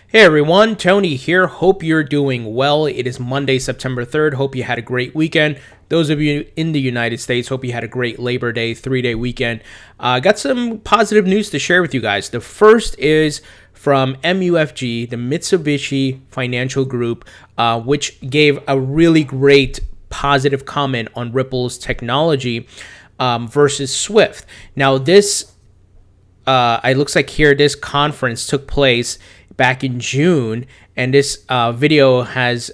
Hey everyone, Tony here. Hope you're doing well. It is Monday, September 3rd. Hope you had a great weekend. Those of you in the United States, hope you had a great Labor Day, 3-day weekend. Got some positive news to share with you guys. The first is from MUFG, the Mitsubishi Financial Group, which gave a really great positive comment on Ripple's technology versus Swift. Now this, it looks like here this conference took place back in June, and this video has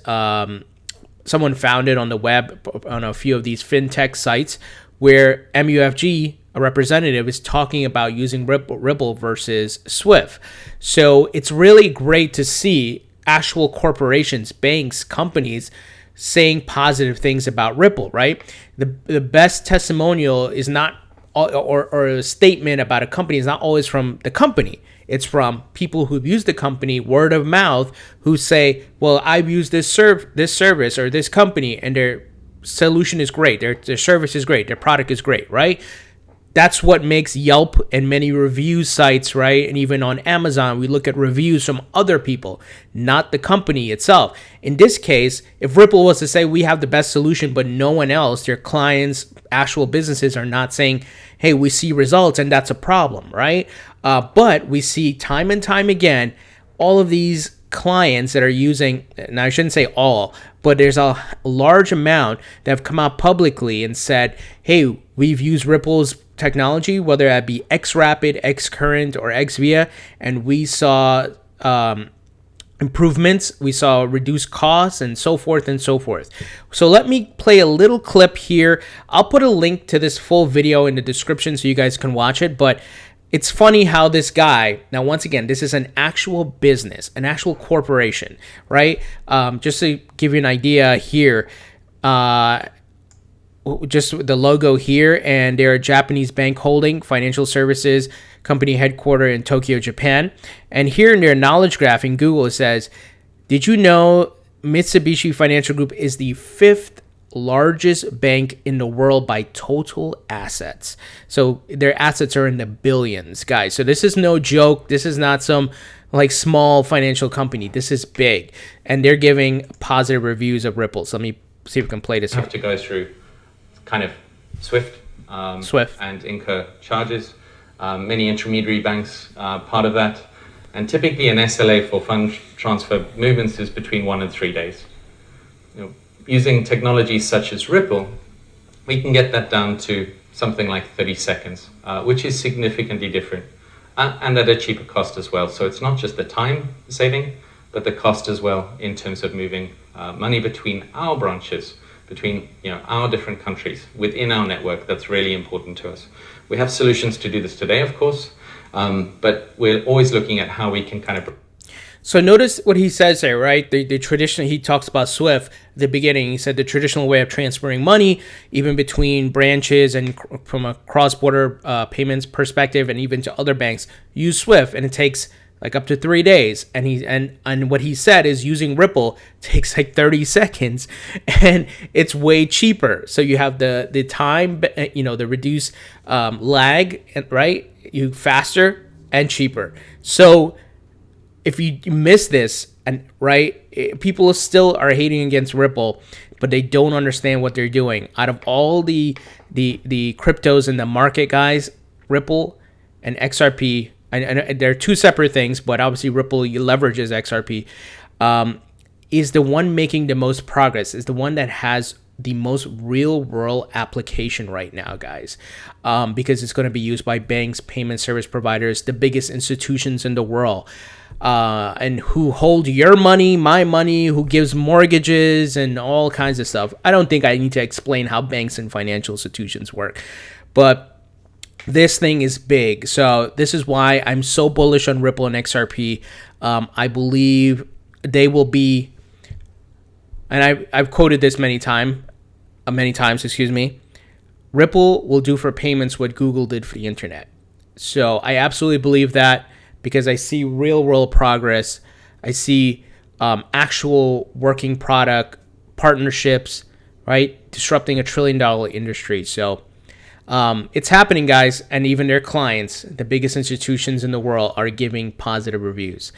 someone found it on the web on a few of these fintech sites where MUFG, a representative, is talking about using Ripple versus Swift. So it's really great to see actual corporations, banks, companies saying positive things about Ripple, right? The best testimonial is not, or a statement about a company is not always from the company. It's from people who've used the company, word of mouth, who say, well, I've used this service or this company, and their solution is great. Their service is great. Their product is great, right? That's what makes Yelp and many review sites, right? And even on Amazon, we look at reviews from other people, not the company itself. In this case, if Ripple was to say we have the best solution, but no one else, their clients, actual businesses are not saying, hey, we see results, and that's a problem, right? But we see time and time again, all of these clients that are using, and I shouldn't say all, but there's a large amount that have come out publicly and said, hey, we've used Ripple's technology, whether that be XRapid, XCurrent, or XVIA, and we saw improvements, we saw reduced costs, and so forth and so forth. So let me play a little clip here. I'll put a link to this full video in the description so you guys can watch it, but it's funny how this guy, now once again, this is an actual business, an actual corporation, right? Just to give you an idea here, just the logo here, and they're a Japanese bank holding financial services company headquartered in Tokyo, Japan. And here in their knowledge graph in Google, it says, did you know Mitsubishi Financial Group is the 5th largest bank in the world by total assets? So their assets are in the billions, guys. So this is no joke. This is not some like small financial company. This is big, and they're giving positive reviews of Ripple. So let me see if we can play this. You have to go through kind of Swift and incur charges. Many intermediary banks part of that, and typically an SLA for fund transfer movements is between 1 and 3 days. Using technologies such as Ripple, we can get that down to something like 30 seconds, which is significantly different and at a cheaper cost as well. So it's not just the time saving, but the cost as well in terms of moving money between our branches, between our different countries within our network. That's really important to us. We have solutions to do this today, of course, but we're always looking at how we can kind of. So notice what he says there, right? The traditional, he talks about Swift at the beginning. He said the traditional way of transferring money, even between branches and from a cross-border payments perspective, and even to other banks, use Swift, and it takes like up to 3 days. And what he said is using Ripple takes like 30 seconds, and it's way cheaper. So you have the time, the reduced lag, right? You faster and cheaper. So if you miss this, and right, people still are hating against Ripple, but they don't understand what they're doing. Out of all the cryptos in the market, guys, Ripple and XRP, and they're two separate things, but obviously Ripple leverages XRP, is the one making the most progress, is the one that has the most real world application right now, guys, because it's going to be used by banks, payment service providers, the biggest institutions in the world, and who hold your money, my money, who gives mortgages and all kinds of stuff. I don't think I need to explain how banks and financial institutions work, but this thing is big. So this is why I'm so bullish on Ripple and XRP. I believe they will be, and I've quoted this many times, Ripple will do for payments what Google did for the internet. So I absolutely believe that, because I see real world progress. I see actual working product partnerships, right? Disrupting $1 trillion industry. So it's happening, guys. And even their clients, the biggest institutions in the world, are giving positive reviews.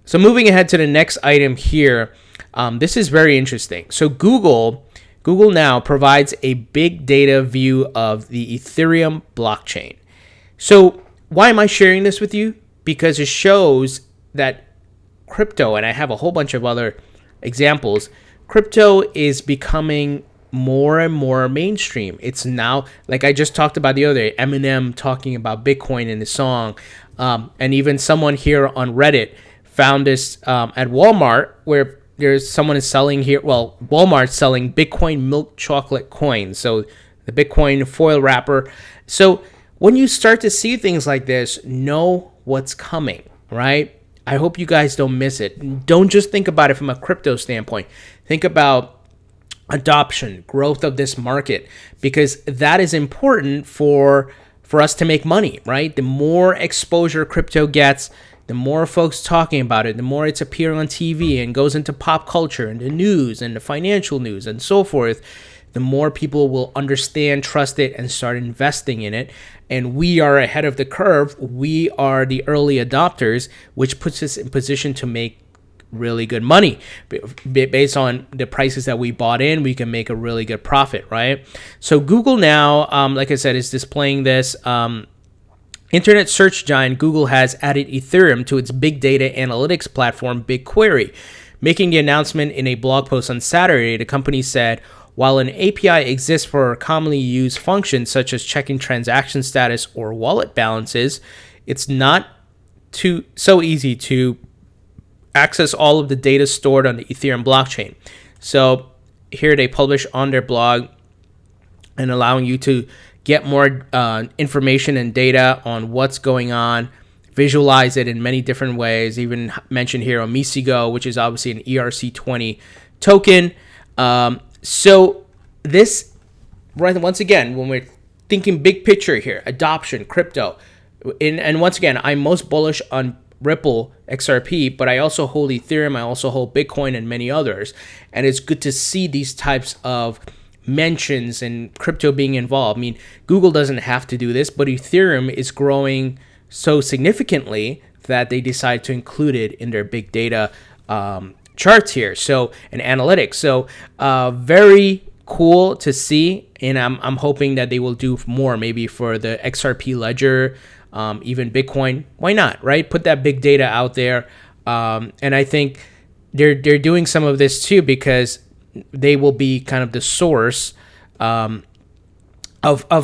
So moving ahead to the next item here, this is very interesting. So Google now provides a big data view of the Ethereum blockchain. So why am I sharing this with you? Because it shows that crypto, and I have a whole bunch of other examples, crypto is becoming more and more mainstream. It's now, like I just talked about the other day, Eminem talking about Bitcoin in his song, and even someone here on Reddit found this at Walmart, where there's someone is selling here. Well, Walmart's selling Bitcoin milk chocolate coins, so the Bitcoin foil wrapper. So when you start to see things like this, know what's coming, right? I hope you guys don't miss it. Don't just think about it from a crypto standpoint. Think about adoption, growth of this market, because that is important for us to make money, right? The more exposure crypto gets, the more folks talking about it, the more it's appearing on TV and goes into pop culture and the news and the financial news and so forth, the more people will understand, trust it, and start investing in it. And we are ahead of the curve. We are the early adopters, which puts us in position to make really good money. Based on the prices that we bought in, we can make a really good profit, right? So Google now, like I said, is displaying this. Internet search giant Google has added Ethereum to its big data analytics platform, BigQuery. Making the announcement in a blog post on Saturday, the company said, while an API exists for commonly used functions such as checking transaction status or wallet balances, it's not so easy to access all of the data stored on the Ethereum blockchain. So here they publish on their blog and allowing you to get more information and data on what's going on, visualize it in many different ways, even mentioned here on MUFG, which is obviously an ERC20 token. So this, right, once again, when we're thinking big picture here, adoption, crypto, and once again, I'm most bullish on Ripple XRP, but I also hold Ethereum, I also hold Bitcoin and many others. And it's good to see these types of mentions and crypto being involved. I mean, Google doesn't have to do this, but Ethereum is growing so significantly that they decide to include it in their big data charts here, so, and analytics. So very cool to see, and I'm hoping that they will do more, maybe for the XRP Ledger, even Bitcoin. Why not, right? Put that big data out there, and I think they're doing some of this too because they will be kind of the source of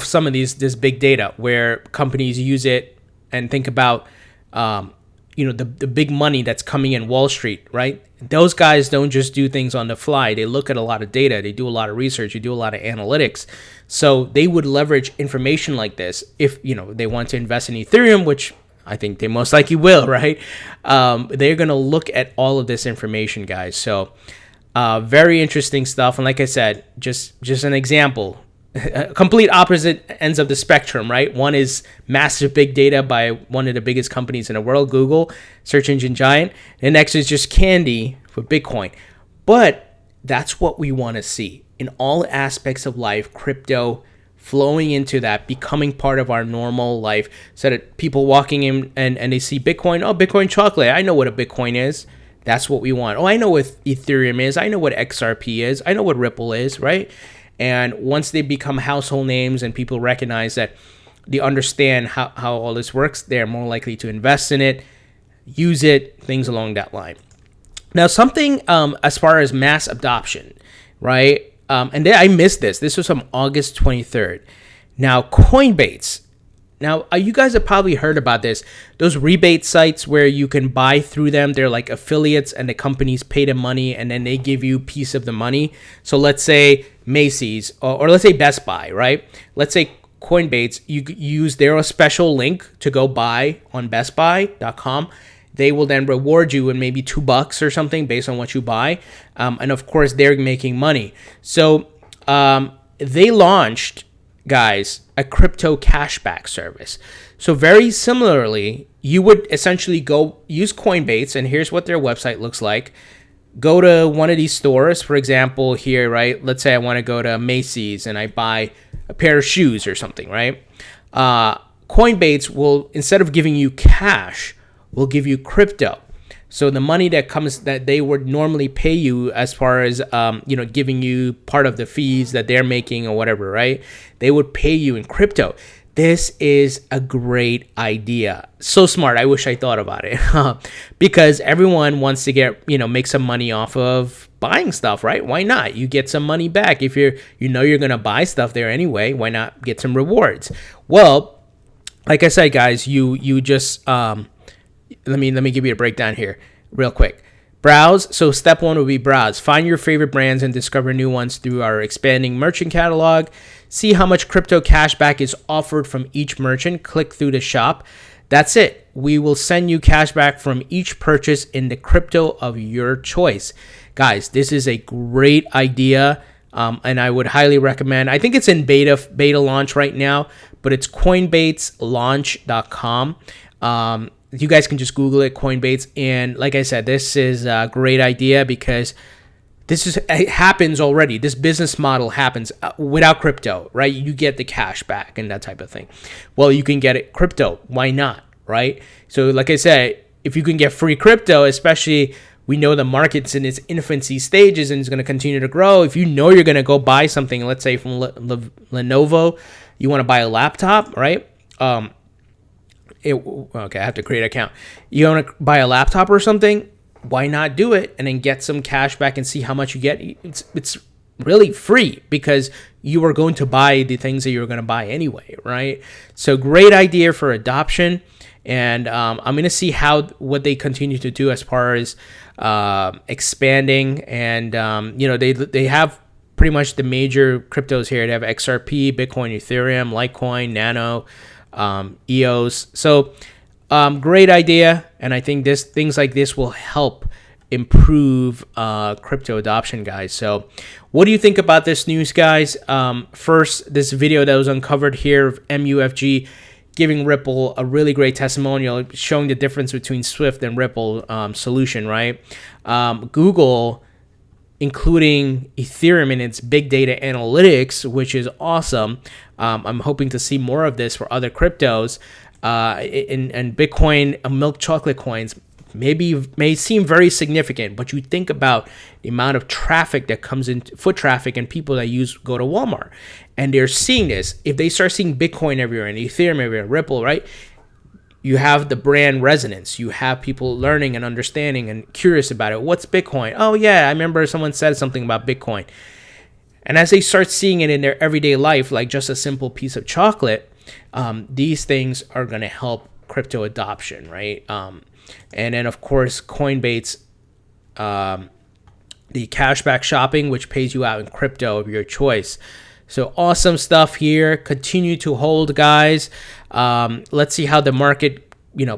some of this big data, where companies use it and think about the big money that's coming in Wall Street, right? Those guys don't just do things on the fly. They look at a lot of data. They do a lot of research. They do a lot of analytics. So they would leverage information like this if, they want to invest in Ethereum, which I think they most likely will, right? They're going to look at all of this information, guys. So very interesting stuff. And like I said, just an example, complete opposite ends of the spectrum, right? One is massive big data by one of the biggest companies in the world, Google, search engine giant. The next is just candy for Bitcoin. But that's what we want to see in all aspects of life, crypto flowing into that, becoming part of our normal life, so that people walking in and they see Bitcoin, oh, Bitcoin chocolate, I know what a Bitcoin is. That's what we want. Oh, I know what Ethereum is. I know what XRP is. I know what Ripple is, right? And once they become household names and people recognize that they understand how all this works, they're more likely to invest in it, use it, things along that line. Now, something as far as mass adoption, right? And I missed this. This was from August 23rd. Now, Coinbates. Now, you guys have probably heard about this. Those rebate sites where you can buy through them, they're like affiliates and the companies pay them money and then they give you a piece of the money. So let's say Macy's or let's say Best Buy, right? Let's say Coinbates, you use their special link to go buy on bestbuy.com. They will then reward you in maybe $2 or something based on what you buy. And of course, they're making money. So they launched, guys, a crypto cashback service. So very similarly, you would essentially go use Coinbates, and here's what their website looks like. Go to one of these stores, for example, here, right? Let's say I want to go to Macy's and I buy a pair of shoes or something, right? Coinbates will, instead of giving you cash, will give you crypto. So the money that comes that they would normally pay you as far as, giving you part of the fees that they're making or whatever, right? They would pay you in crypto. This is a great idea. So smart. I wish I thought about it because everyone wants to make some money off of buying stuff, right? Why not? You get some money back. If you're going to buy stuff there anyway, why not get some rewards? Well, like I said, guys, you just, let me give you a breakdown here real quick. Browse. So step one will be browse. Find your favorite brands and discover new ones through our expanding merchant catalog. See how much crypto cashback is offered from each merchant. Click through the shop. That's it. We will send you cashback from each purchase in the crypto of your choice. Guys, this is a great idea, and I would highly recommend. I think it's in beta launch right now, but it's coinbateslaunch.com. You guys can just Google it, Coinbates. And like I said, this is a great idea because it happens already. This business model happens without crypto, right? You get the cash back and that type of thing. Well, you can get it crypto. Why not, right? So like I said, if you can get free crypto, especially we know the market's in its infancy stages and it's going to continue to grow. If you know you're going to go buy something, let's say from Lenovo, you want to buy a laptop, right? Okay, I have to create an account. You want to buy a laptop or something? Why not do it and then get some cash back and see how much you get? It's really free because you are going to buy the things that you're going to buy anyway, right? So great idea for adoption. And I'm going to see what they continue to do as far as expanding. And, they have pretty much the major cryptos here. They have XRP, Bitcoin, Ethereum, Litecoin, Nano, EOS. So great idea, and I think things like this will help improve crypto adoption, guys. So what do you think about this news, guys? First, this video that was uncovered here of MUFG giving Ripple a really great testimonial showing the difference between Swift and Ripple solution, right? Google including Ethereum in its big data analytics, which is awesome. I'm hoping to see more of this for other cryptos. And Bitcoin, milk chocolate coins may seem very significant, but you think about the amount of traffic that comes in, foot traffic, and people that go to Walmart, and they're seeing this. If they start seeing Bitcoin everywhere and Ethereum everywhere, Ripple, right? You have the brand resonance. You have people learning and understanding and curious about it. What's Bitcoin? Oh yeah, I remember someone said something about Bitcoin. And as they start seeing it in their everyday life, like just a simple piece of chocolate, these things are going to help crypto adoption, right? And then, of course, Coinbates, the cashback shopping, which pays you out in crypto of your choice. So awesome stuff here. Continue to hold, guys. Let's see how the market,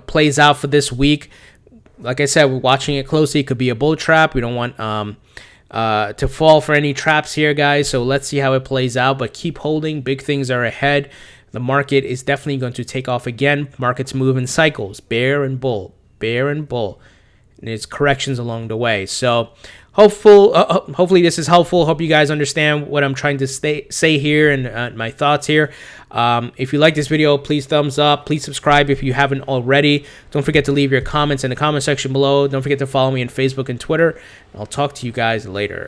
plays out for this week. Like I said, we're watching it closely. It could be a bull trap. We don't want to fall for any traps here, guys. So let's see how it plays out. But keep holding. Big things are ahead. The market is definitely going to take off again. Markets move in cycles, bear and bull, and there's corrections along the way. So hopefully this is helpful. Hope you guys understand what I'm trying to say here and my thoughts here. If you like this video, please thumbs up. Please subscribe if you haven't already. Don't forget to leave your comments in the comment section below. Don't forget to follow me on Facebook and Twitter. I'll talk to you guys later.